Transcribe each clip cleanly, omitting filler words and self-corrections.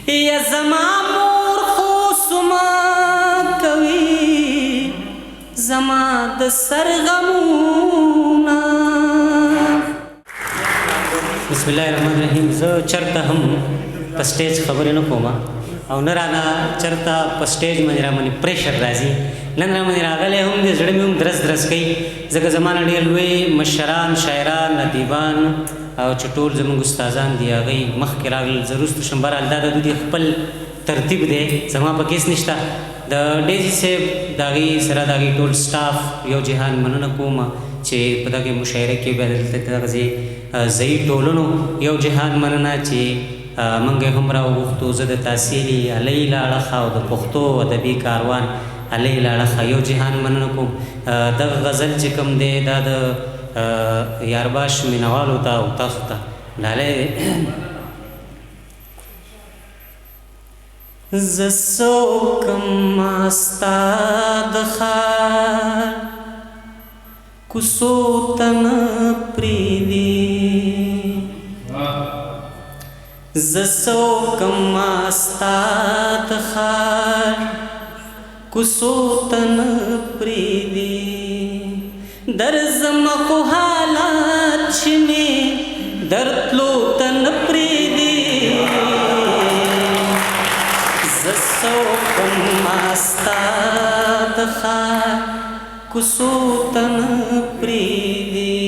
یا زما مور خو سما کوي زما د سر غمونه. بسم الله الرحمن الرحیم. زه چرته هم په سټیج خبرې نه کوم او نه رانه چرته په سټیج باندې رامنې پریشر راځي. نن رامنې راغلی هم د زړه مې هم درز درز کوي ځکه زما نه ډېر لوی مشران شاعران ادیبان او چې ټول زموږ استادان دي هغوی مخکې راغلل. زه وروسته شم. بهرحال دا د دوی خپل ترتیب دی زما په کې هېڅ نشته. د ډیزي صاحب د هغې سره د هغې ټول سټاف یو جهان مننه کوم چې په دغې مشاعره کې بیا دلته دغسې ضعیف ټولنو یو جهان مننه چې موږ یې هم راوغوښتو. زه د تحصیلي الی له اړخه او د پښتو ادبي کاروان الی له اړخه یو جهان مننه کوم. دغه غزل چې کوم دی دا د یارباش مینوالو ته او تاسو ته ډالۍ زه څوکم ستا د ښار کوڅو ته نه پرېږدي. زه څوکم ستا د ښار کوڅو ته نه پرېږدي. درځم خو حالات چې مې درتلو ته نه پرېږدي. زه څوکم ستا د ښار کوڅو ته نه پرېږدي.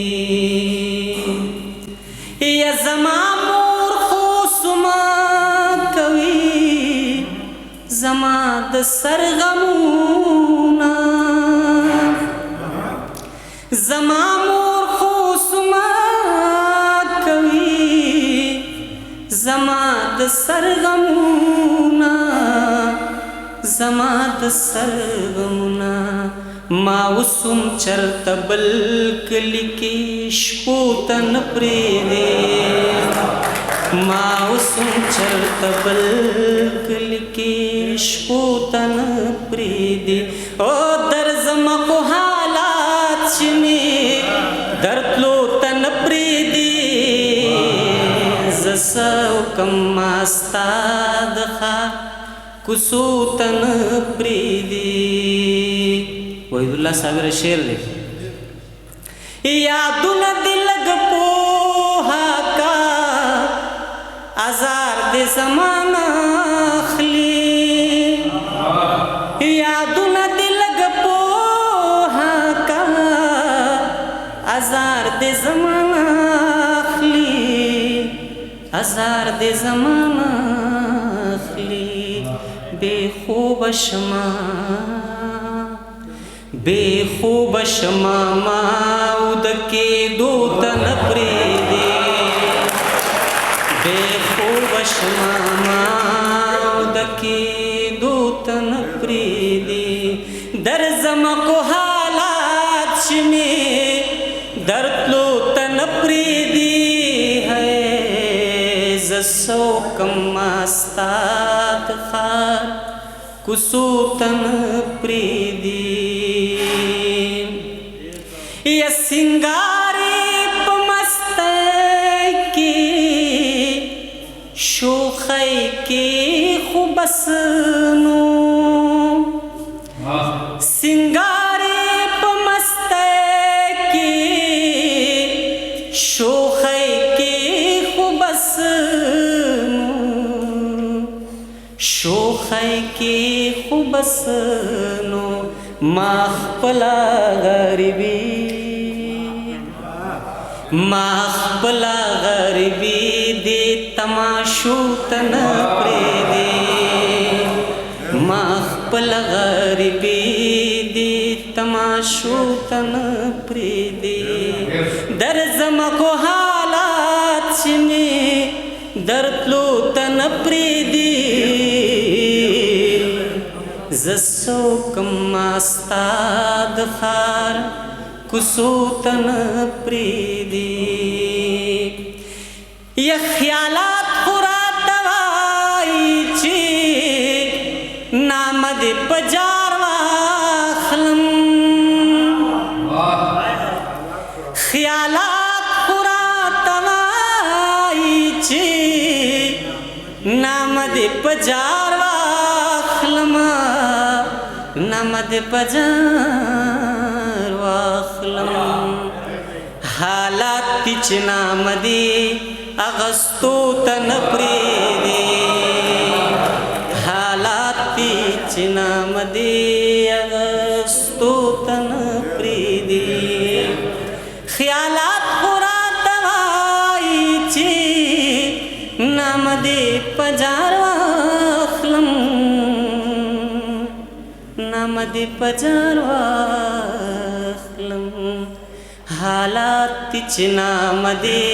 یا زما مور خو سما کوي زما د سر غمونه. زما مور خو سما کوي زما د سر غمونه. زما د سر غمونه. ما اوسم چرته بل کلي کې شپو ته نه پرېږدي. ما اوسم چرته بل کلي کې شپو ته نه پرېږدي. او درځم خو حالات چې مې درتلو ته نه پرېږدي. زه څوکم ستا د ښار کوڅو ته نه پرېږدي. وحید الله صابر شعر دی. یادونه دې لږ پوهه کا ازار دې زمانه اخلي. یادونه دې لږ پوهه کا ازار دې زمانه اخلي. ازار دې زمانه اخلي. بے خوب شما بے خوب شما ما اود کېدو ته نه پرېږدي. بے خوب شما ما اود کېدو ته نه پرېږدي. درځم خو حالات چې مې درتلو ته نه پرېږدي. زه څوکم ستا د ښار کوڅو ته نه پرېږدي. یا سینګارې په مستۍ کې شوخۍ کې خو بس نو. سینګارې په مستۍ کې شوخۍ کې خو بس نو. شوخۍ کې خو بس نو. ما خپله غریبي ما خپله غریبي دې تماشو ته نه پرېږدي. ما خپله غریبي دې تماشو ته نه پرېږدي. درځم خو حالات چې مې درتلو ته نه پرېږدي. زه څوکم ستا د ښار کوڅو ته نه پرېږدي. یا خیالات خو راته وایي چې نامه دې په جار واخلم. خیالات خو راته وایي چې نامه دې په جار واخلمه نامه دې په جار واخلم حالات دي چې نامه دې اغستو ته نه پرېږدي حالات دي چې نامه دې اغستو ته نه پرېږدي خیالات خو راته وایي چې نامه دې په جار واخلم نامه دې په جار واخلم حالات دي چې نامه دې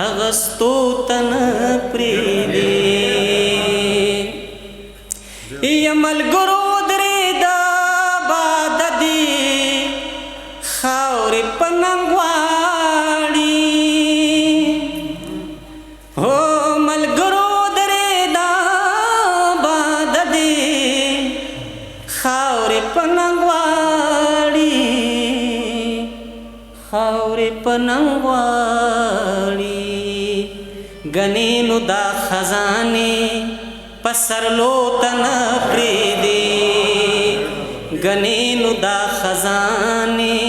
اغستو ته نه پرېږدي یم ملګرو درېده باد دي خاورې په ننګ غواړي هو ملګرو درېده باد دي خاورې په ننګ غواړي خاورې په ننګ غواړي ګنې نو دا خزانې په سرلو ته نه پرېږدي ګنې نو دا خزانې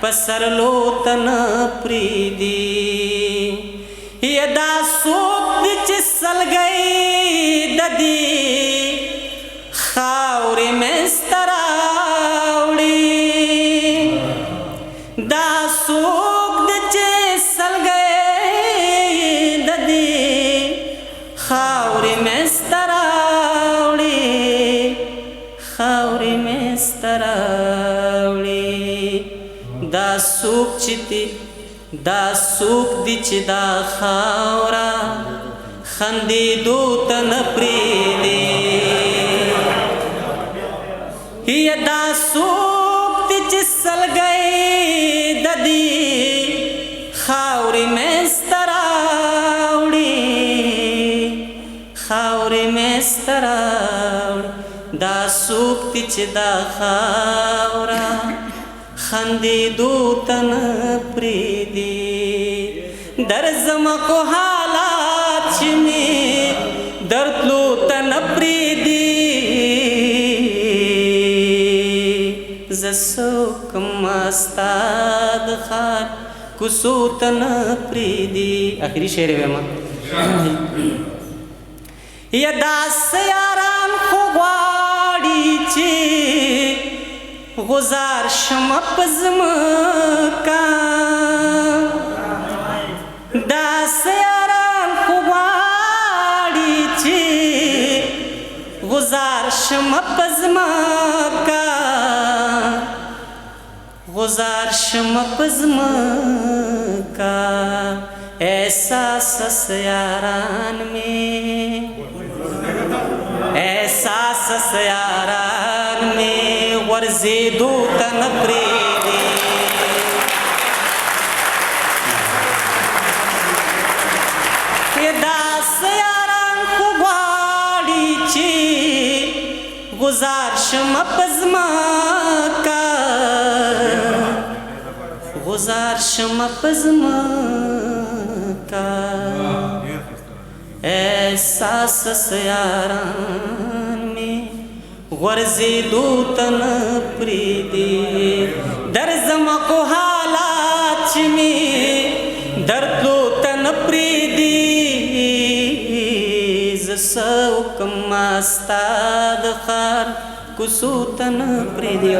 په سرلو ته نه پرېږدي یا دا څوک دي چې سلګۍ د دې خاورې منځته راوړي دا څوک دي چې سلګۍ د دې خاورې منځته راوړي خاورې منځته راوړي دا څوک چې دي دا څوک دي چې دا خاوره خندېدو ته نه پرېږدي یا دا څوک دي چې سلګۍ د دې خاورې منځته راوړي خاورې منځته راوړي دا څوک دي چې دا خاوره خندېدو ته نه پرېږدي درځمه خو حالات چې مې درتلو ته نه پرېږدي زه څه وکړمه ستا د ښار کوڅو ته نه پرېږدي اخري شعر یې وایم یا داسې یاران خو غواړي چې غزار شمه په ځمکه داسې یاران خو غواړي چې غزار شمه په ځمکه غزار شمه په ځمکه احساس یاران میں احساس یاران میں ورزیدو ته نه پرېږدي داسې یاران خو غواړي چې غزار شمه په ځمکه غزار شمه په ځمکه احساس یاران میں غرزیدو ته نه پرېږدي درځمه خو حالات چې مې درتلو ته نه پرېږدي زه څه وکړمه ستا د ښار کوڅو ته نه پرېږدي